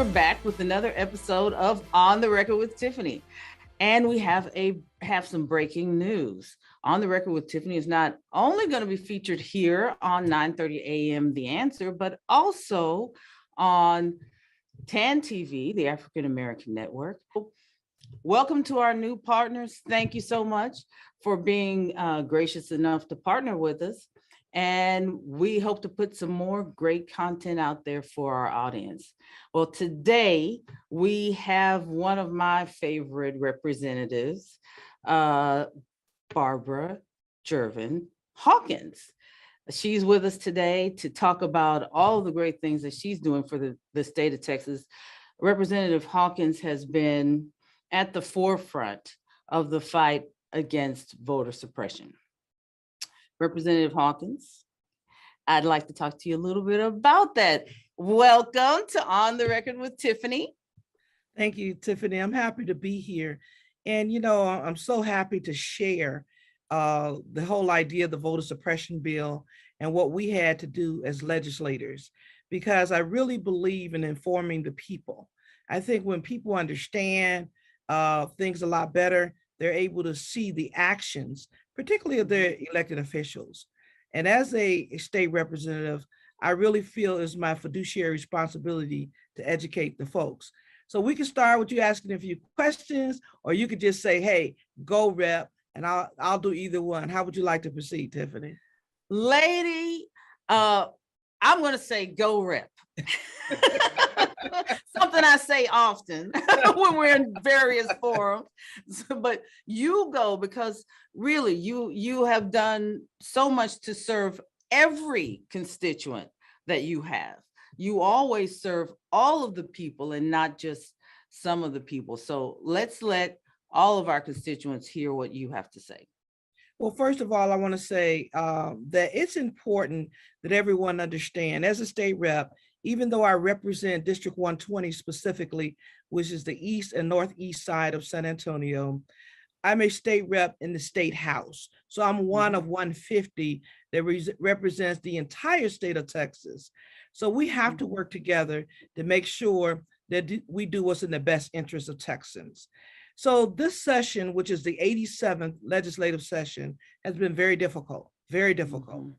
we're back with another episode of On the Record with Tiffany. And we have some breaking news. On the Record with Tiffany is not only going to be featured here on 9:30 a.m. The Answer, but also on TAN TV, the African American Network. Welcome to our new partners. Thank you so much for being gracious enough to partner with us. And we hope to put some more great content out there for our audience. Well, today we have one of my favorite representatives, Barbara Gervin-Hawkins. She's with us today to talk about all the great things that she's doing for the state of Texas. Representative Hawkins has been at the forefront of the fight against voter suppression. Representative Hawkins, I'd like to talk to you a little bit about that. Welcome to On the Record with Tiffany. Thank you, Tiffany. I'm happy to be here. And, I'm so happy to share the whole idea of the voter suppression bill and what we had to do as legislators, because I really believe in informing the people. I think when people understand things a lot better, they're able to see the actions, particularly of their elected officials. And as a state representative, I really feel it's my fiduciary responsibility to educate the folks. So we can start with you asking a few questions, or you could just say, hey, go rep, and I'll do either one. How would you like to proceed, Tiffany? Lady, I'm going to say go rep. Something I say often when we're in various forums, but you go because really you have done so much to serve every constituent that you have. You always serve all of the people and not just some of the people. So let's let all of our constituents hear what you have to say. Well, first of all, I want to say that it's important that everyone understand, as a state rep, even though I represent District 120 specifically, which is the east and northeast side of San Antonio, I'm a state rep in the state house. So I'm one of 150 that represents the entire state of Texas. So we have to work together to make sure that we do what's in the best interest of Texans. So this session, which is the 87th legislative session, has been very difficult, very difficult.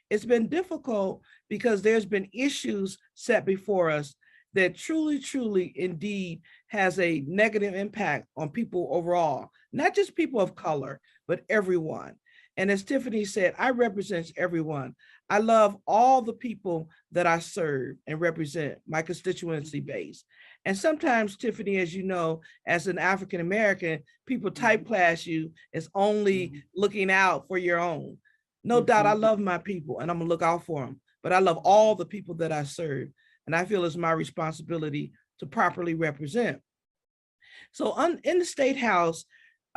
It's been difficult because there's been issues set before us that truly, indeed has a negative impact on people overall, not just people of color, but everyone. And as Tiffany said, I represent everyone. I love all the people that I serve and represent, my constituency base. And sometimes, Tiffany, as you know, as an African-American, people typecast you as only looking out for your own. No doubt, I love my people and I'm gonna look out for them, but I love all the people that I serve. And I feel it's my responsibility to properly represent. So in the State House,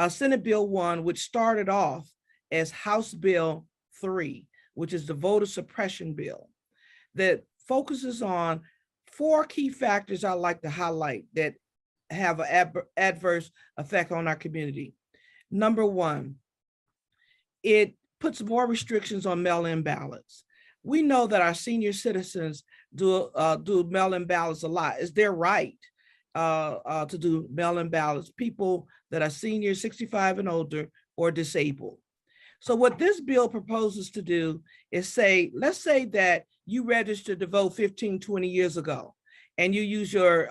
Senate Bill 1, which started off as House Bill 3, which is the voter suppression bill, that focuses on 4 key factors I like to highlight that have an adverse effect on our community. Number 1, it puts more restrictions on mail-in ballots. We know that our senior citizens do mail-in ballots a lot. It's their right to do mail-in ballots, people that are seniors, 65 and older, or disabled. So what this bill proposes to do is let's say that you registered to vote 15, 20 years ago, and you use your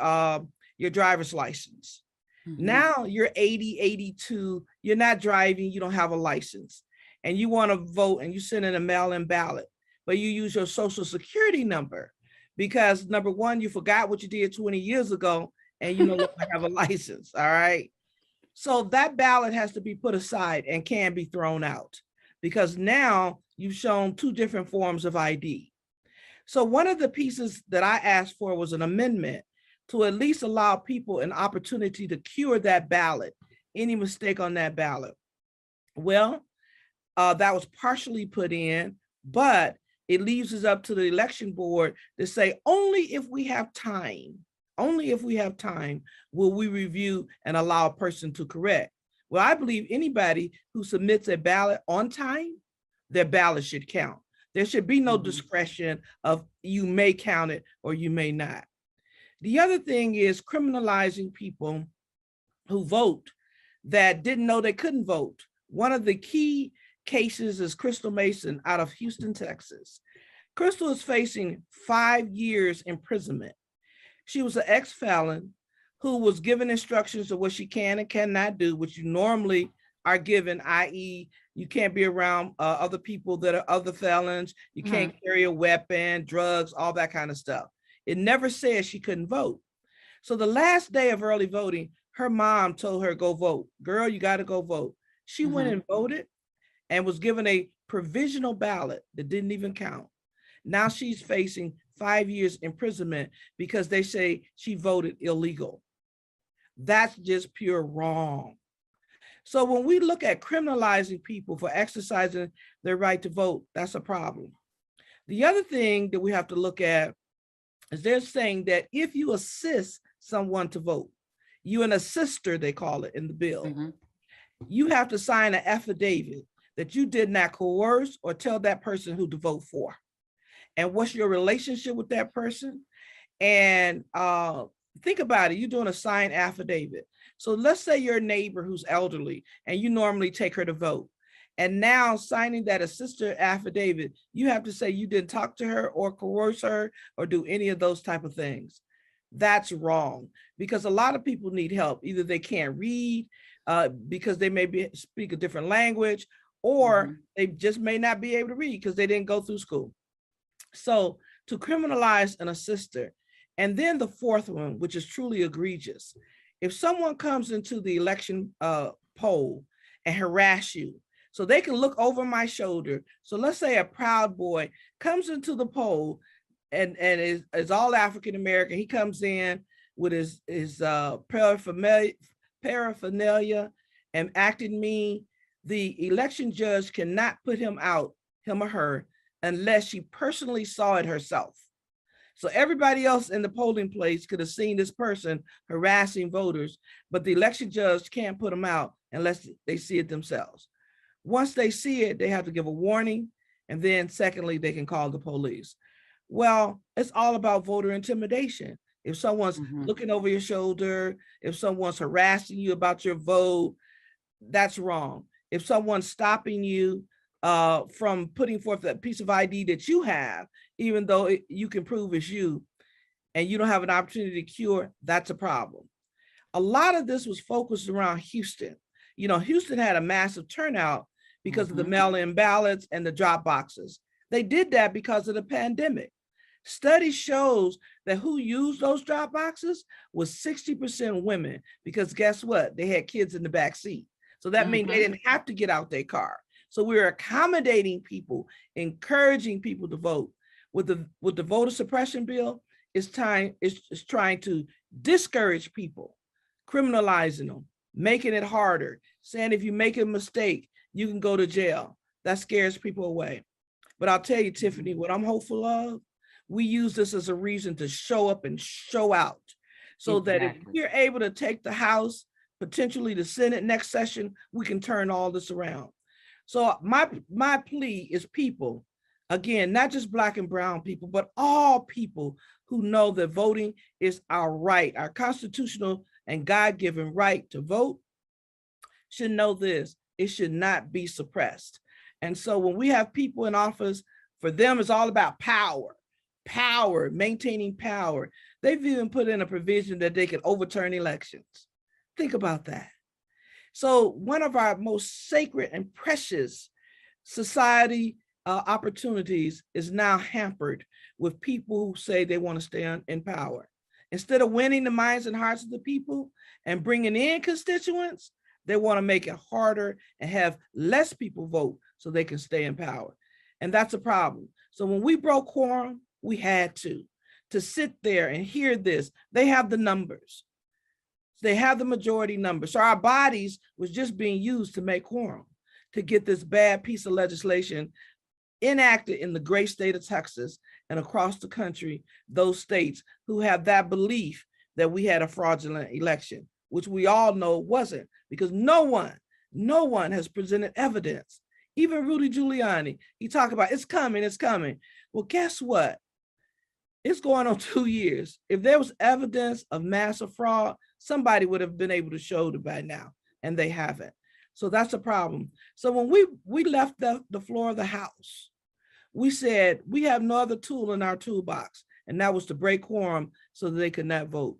driver's license. Now you're 80, 82, you're not driving, you don't have a license, and you want to vote and you send in a mail-in ballot, but you use your social security number because number 1, you forgot what you did 20 years ago and you no longer have a license, all right? So that ballot has to be put aside and can be thrown out because now you've shown 2 different forms of ID. So one of the pieces that I asked for was an amendment to at least allow people an opportunity to cure that ballot, any mistake on that ballot. Well, that was partially put in, but it leaves us up to the election board to say only if we have time will we review and allow a person to correct. Well, I believe anybody who submits a ballot on time, their ballot should count. There should be no discretion of you may count it or you may not. The other thing is criminalizing people who vote that didn't know they couldn't vote. One of the key cases is Crystal Mason out of Houston, Texas. Crystal is facing 5 years imprisonment. She was an ex-felon who was given instructions of what she can and cannot do, which you normally are given, i.e., you can't be around other people that are other felons, you can't carry a weapon, drugs, all that kind of stuff. It never said she couldn't vote. So the last day of early voting, her mom told her, go vote. Girl, you got to go vote. She went and voted and was given a provisional ballot that didn't even count. Now she's facing 5 years imprisonment because they say she voted illegal. That's just pure wrong. So when we look at criminalizing people for exercising their right to vote, that's a problem. The other thing that we have to look at is they're saying that if you assist someone to vote, you an assister, they call it in the bill, you have to sign an affidavit that you did not coerce or tell that person who to vote for. And what's your relationship with that person? And think about it, you're doing a signed affidavit. So let's say you're a neighbor who's elderly and you normally take her to vote. And now signing that assister affidavit, you have to say you didn't talk to her or coerce her or do any of those type of things. That's wrong, because a lot of people need help. Either they can't read because they may speak a different language, or they just may not be able to read because they didn't go through school. So to criminalize an assister. And then the fourth one, which is truly egregious. If someone comes into the election poll and harass you, so they can look over my shoulder. So let's say a Proud Boy comes into the poll and is all African-American. He comes in with his paraphernalia and acting mean. The election judge cannot put him out, him or her, unless she personally saw it herself. So everybody else in the polling place could have seen this person harassing voters, but the election judge can't put them out unless they see it themselves. Once they see it, they have to give a warning. And then secondly, they can call the police. Well, it's all about voter intimidation. If someone's looking over your shoulder, if someone's harassing you about your vote, that's wrong. If someone's stopping you from putting forth that piece of ID that you have, even though you can prove it's you, and you don't have an opportunity to cure, that's a problem. A lot of this was focused around Houston. You know, Houston had a massive turnout because of the mail-in ballots and the drop boxes. They did that because of the pandemic. Study shows that who used those drop boxes was 60% women, because guess what? They had kids in the back seat. So that means they didn't have to get out their car. So we're accommodating people, encouraging people to vote. With the voter suppression bill, it's trying to discourage people, criminalizing them, making it harder, saying if you make a mistake, you can go to jail. That scares people away. But I'll tell you, Tiffany, what I'm hopeful of, we use this as a reason to show up and show out, so that if we're able to take the House, potentially the Senate next session, we can turn all this around. So my plea is people, again, not just Black and brown people, but all people who know that voting is our right, our constitutional and God-given right to vote, should know this: it should not be suppressed. And so when we have people in office, for them, it's all about power, maintaining power. They've even put in a provision that they can overturn elections. Think about that. So one of our most sacred and precious society opportunities is now hampered with people who say they want to stay in power. Instead of winning the minds and hearts of the people and bringing in constituents, they want to make it harder and have less people vote so they can stay in power. And that's a problem. So when we broke quorum, we had to sit there and hear this. They have the numbers. They have the majority number. So our bodies was just being used to make quorum, to get this bad piece of legislation enacted in the great state of Texas and across the country, those states who have that belief that we had a fraudulent election, which we all know wasn't, because no one has presented evidence. Even Rudy Giuliani, he talked about it's coming. Well, guess what? It's going on 2 years. If there was evidence of massive fraud, somebody would have been able to show it by now, and they haven't. So that's a problem. So when we left the floor of the House, we said we have no other tool in our toolbox, and that was to break quorum so that they could not vote.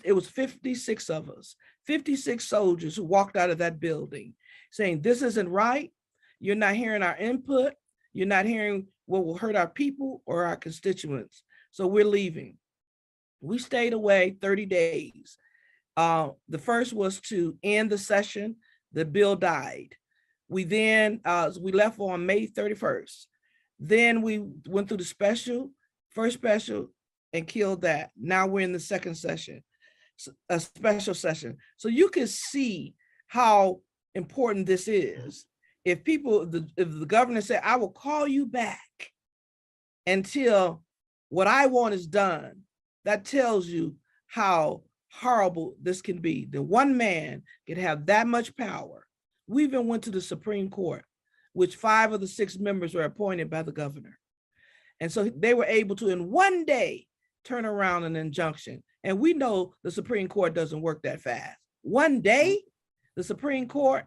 It was 56 of us, 56 soldiers who walked out of that building saying, this isn't right. You're not hearing our input. You're not hearing what will hurt our people or our constituents. So we're leaving. We stayed away 30 days. The first was to end the session. The bill died. We left on May 31st. Then we went through the first special, and killed that. Now we're in the second session, a special session. So you can see how important this is. If the governor said, I will call you back until what I want is done, that tells you how horrible this can be. That one man can have that much power. We even went to the Supreme Court, which 5 of the 6 members were appointed by the governor. And so they were able to, in one day, turn around an injunction. And we know the Supreme Court doesn't work that fast. One day, the Supreme Court,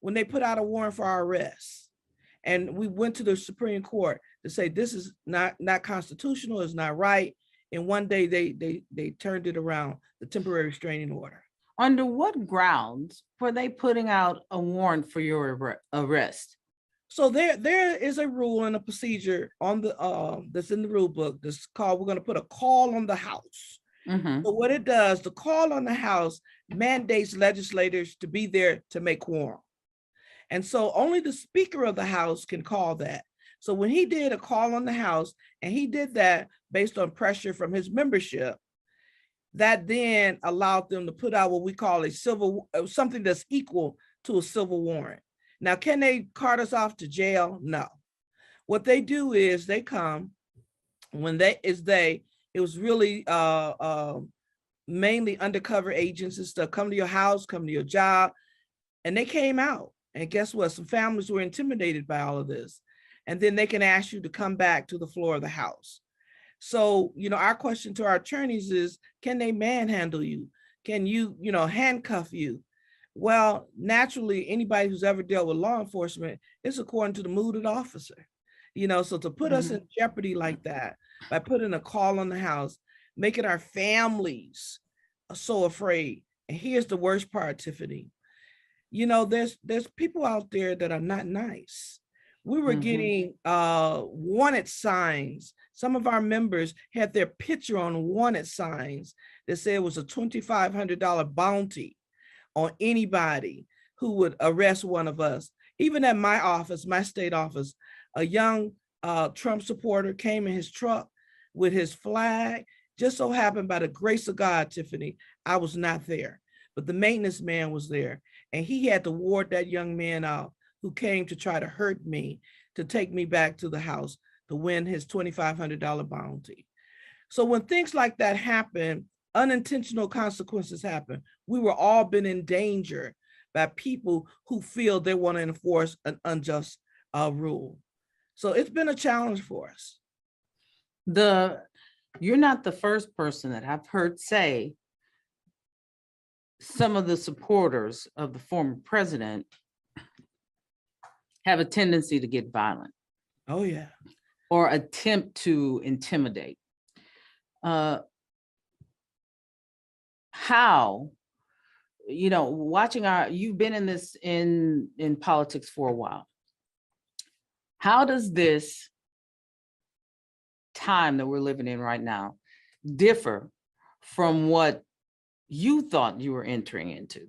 when they put out a warrant for our arrest, and we went to the Supreme Court to say this is not constitutional, it's not right. And one day they turned it around, the temporary restraining order. Under what grounds were they putting out a warrant for your arrest? So there is a rule and a procedure on the that's in the rule book that's called, we're going to put a call on the House. Mm-hmm. So what it does, the call on the House mandates legislators to be there to make quorum. And so only the Speaker of the House can call that. So when he did a call on the House, and he did that based on pressure from his membership, that then allowed them to put out what we call something that's equal to a civil warrant. Now, can they cart us off to jail? No. What they do is they come, it was really mainly undercover agents and stuff, come to your house, come to your job, and they came out. And guess what? Some families were intimidated by all of this. And then they can ask you to come back to the floor of the House. So, our question to our attorneys is, can they manhandle you? Can you, handcuff you? Well, naturally, anybody who's ever dealt with law enforcement, it's according to the mood of the officer. So to put us in jeopardy like that, by putting a call on the House, making our families so afraid. And here's the worst part, Tiffany. There's people out there that are not nice. We were getting wanted signs. Some of our members had their picture on wanted signs that said it was a $2,500 bounty on anybody who would arrest one of us. Even at my office, my state office, a young Trump supporter came in his truck with his flag. Just so happened, by the grace of God, Tiffany, I was not there, but the maintenance man was there, and he had to ward that young man out who came to try to hurt me, to take me back to the House to win his $2,500 bounty. So when things like that happen, unintentional consequences happen. We were all been in danger by people who feel they want to enforce an unjust rule. So it's been a challenge for us. You're not the first person that I've heard say some of the supporters of the former president have a tendency to get violent. Oh, yeah. Or attempt to intimidate. How, you've been in this in politics for a while. How does this time that we're living in right now differ from what you thought you were entering into?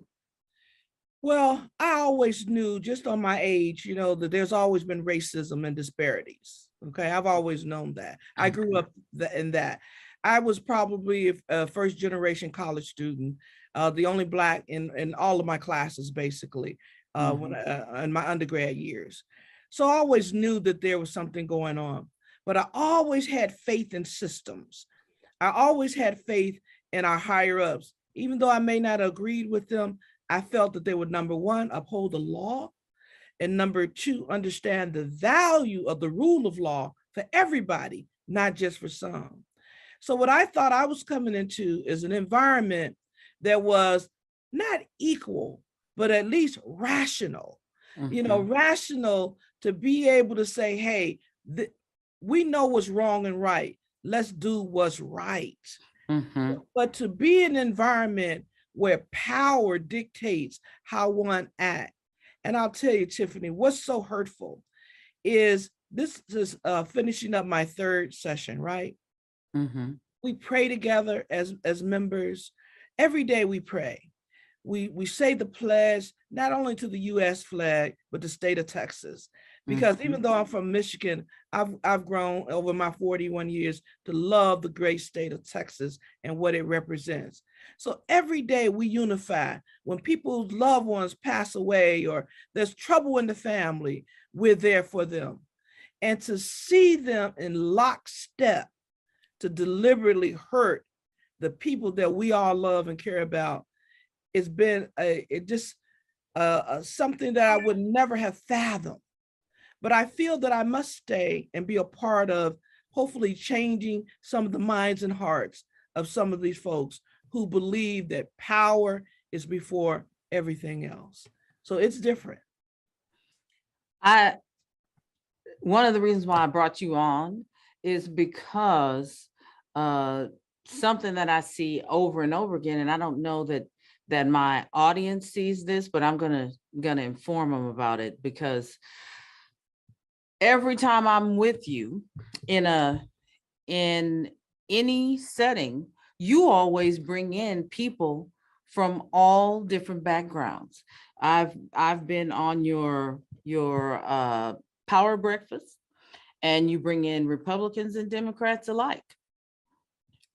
Well, I always knew, just on my age, that there's always been racism and disparities. Okay, I've always known that. I grew up in that. I was probably a first generation college student, the only Black in all of my classes, basically, in my undergrad years. So I always knew that there was something going on, but I always had faith in systems. I always had faith in our higher ups. Even though I may not have agreed with them, I felt that they would, number one, uphold the law, and number two, understand the value of the rule of law for everybody, not just for some. So what I thought I was coming into is an environment that was not equal, but at least rational, rational to be able to say, hey, we know what's wrong and right. Let's do what's right. But to be in an environment where power dictates how one acts. And I'll tell you, Tiffany, what's so hurtful is this is finishing up my third session, right? We pray together as members. Every day we pray. We say the pledge, not only to the U.S. flag, but the state of Texas. Because even though I'm from Michigan, I've grown over my 41 years to love the great state of Texas and what it represents. So every day we unify. When people's loved ones pass away or there's trouble in the family, we're there for them. And to see them in lockstep to deliberately hurt the people that we all love and care about, it's been something that I would never have fathomed. But I feel that I must stay and be a part of hopefully changing some of the minds and hearts of some of these folks who believe that power is before everything else. So it's different. One of the reasons why I brought you on is because something that I see over and over again, and I don't know that my audience sees this, but I'm gonna inform them about it, because every time I'm with you in any setting, you always bring in people from all different backgrounds. I've been on your power breakfast, and you bring in Republicans and Democrats alike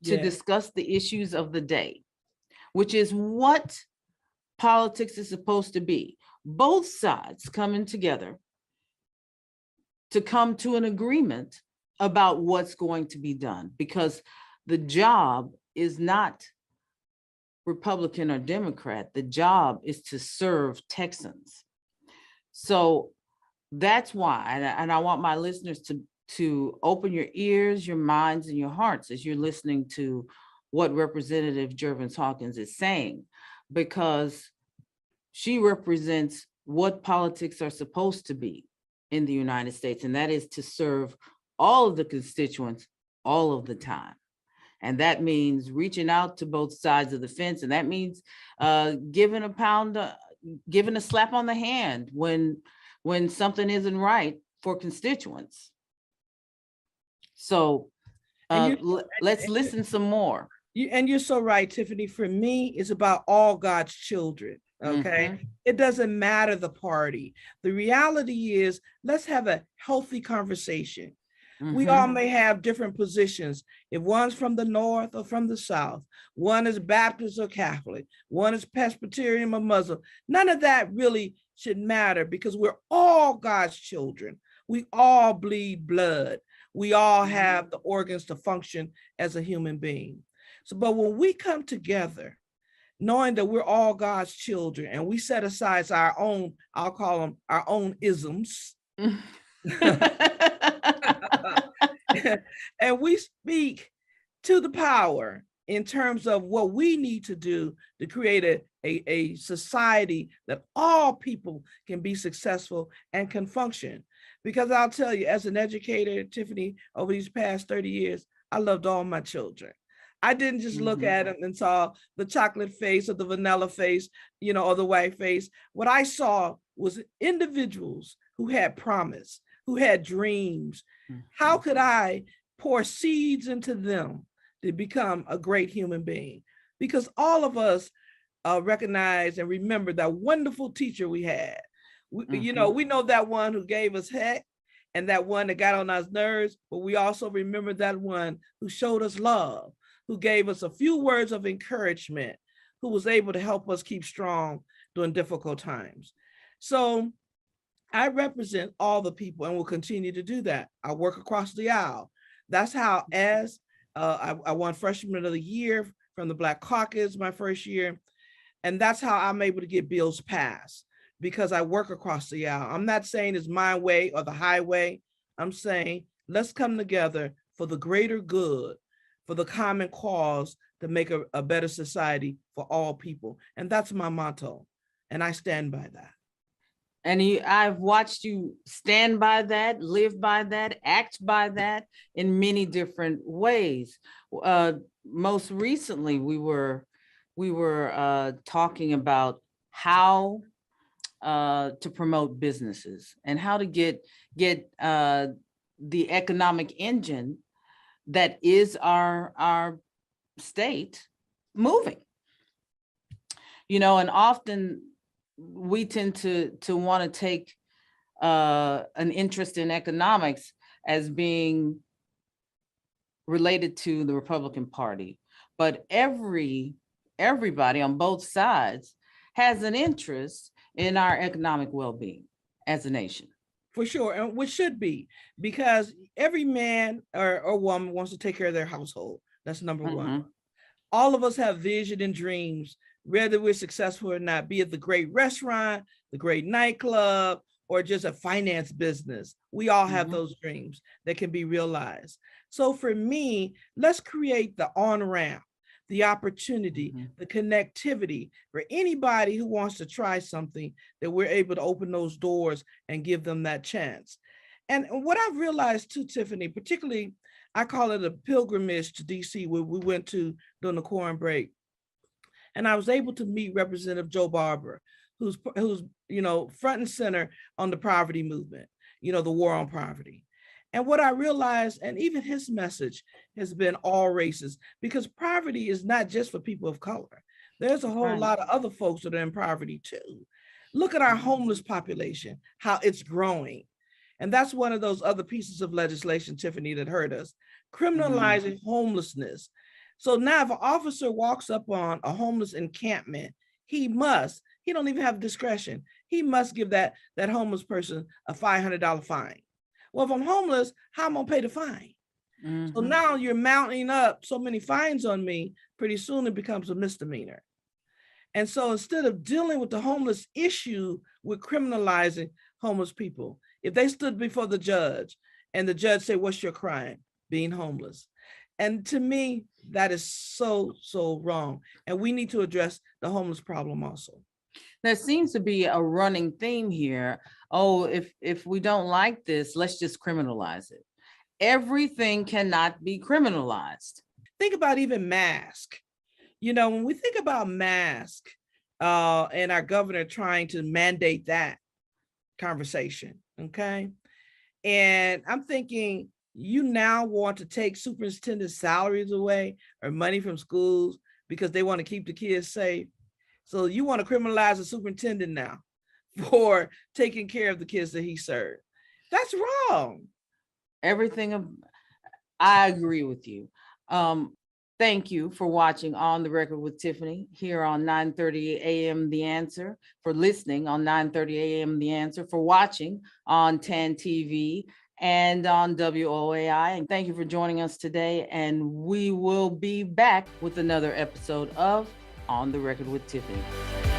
to discuss the issues of the day, which is what politics is supposed to be. Both sides coming together to come to an agreement about what's going to be done, because the job is not Republican or Democrat. The job is to serve Texans. So that's why, and I want my listeners to open your ears, your minds, and your hearts as you're listening to what Representative Gervin-Hawkins is saying, because she represents what politics are supposed to be in the United States, and that is to serve all of the constituents all of the time. And that means reaching out to both sides of the fence, and that means giving a slap on the hand when something isn't right for constituents. So let's listen some more. And you're so right, Tiffany. For me, it's about all God's children. Okay. It doesn't matter the party. The reality is, let's have a healthy conversation. We all may have different positions. If one's from the North or from the South, one is Baptist or Catholic, one is Presbyterian or Muslim. None of that really should matter, because we're all God's children. We all bleed blood. We all have the organs to function as a human being. So, but when we come together, knowing that we're all God's children, and we set aside our own, I'll call them our own isms, and we speak to the power in terms of what we need to do to create a society that all people can be successful and can function. Because I'll tell you, as an educator, Tiffany, over these past 30 years, I loved all my children. I didn't just look at them and saw the chocolate face or the vanilla face, or the white face. What I saw was individuals who had promise, who had dreams. How could I pour seeds into them to become a great human being? Because all of us recognize and remember that wonderful teacher we had. We know that one who gave us heck, and that one that got on our nerves, but we also remember that one who showed us love, who gave us a few words of encouragement, who was able to help us keep strong during difficult times. So I represent all the people and will continue to do that. I work across the aisle. That's how, as I won Freshman of the Year from the Black Caucus my first year. And that's how I'm able to get bills passed, because I work across the aisle. I'm not saying it's my way or the highway. I'm saying let's come together for the greater good, for the common cause to make a better society for all people. And that's my motto. And I stand by that. And I've watched you stand by that, live by that, act by that in many different ways. Most recently, we were talking about how to promote businesses and how to get the economic engine that is our state moving. And often we tend to want to take an interest in economics as being related to the Republican Party, but everybody on both sides has an interest in our economic well-being as a nation. For sure, and which should be, because every man or woman wants to take care of their household. That's number one. All of us have vision and dreams, whether we're successful or not, be it the great restaurant, the great nightclub, or just a finance business. We all have those dreams that can be realized. So for me, let's create the on-ramp, the opportunity, the connectivity for anybody who wants to try something, that we're able to open those doors and give them that chance. And what I've realized too, Tiffany, particularly, I call it a pilgrimage to DC, where we went to during the corn break. And I was able to meet Representative Joe Barber, who's front and center on the poverty movement, the war on poverty. And what I realized, and even his message has been all races, because poverty is not just for people of color. There's a whole lot of other folks that are in poverty too. Look at our homeless population, how it's growing. And that's one of those other pieces of legislation, Tiffany, that hurt us, criminalizing homelessness. So now if an officer walks up on a homeless encampment, he don't even have discretion. He must give that homeless person a $500 fine. Well, if I'm homeless, how am I gonna pay the fine? So now you're mounting up so many fines on me, pretty soon it becomes a misdemeanor. And so instead of dealing with the homeless issue, we're criminalizing homeless people. If they stood before the judge and the judge said, what's your crime? Being homeless. And to me, that is so, so wrong. And we need to address the homeless problem also. There seems to be a running theme here. Oh, if we don't like this, let's just criminalize it. Everything cannot be criminalized. Think about even mask. When we think about mask and our governor trying to mandate that conversation, okay? And I'm thinking, you now want to take superintendent salaries away or money from schools because they want to keep the kids safe. So you want to criminalize the superintendent now for taking care of the kids that he served. That's wrong. I agree with you. Thank you for watching On the Record with Tiffany here on 9:30 a.m. The Answer, for listening on 9:30 a.m. The Answer, for watching on TAN TV and on WOAI. And thank you for joining us today. And we will be back with another episode of On the Record with Tiffany.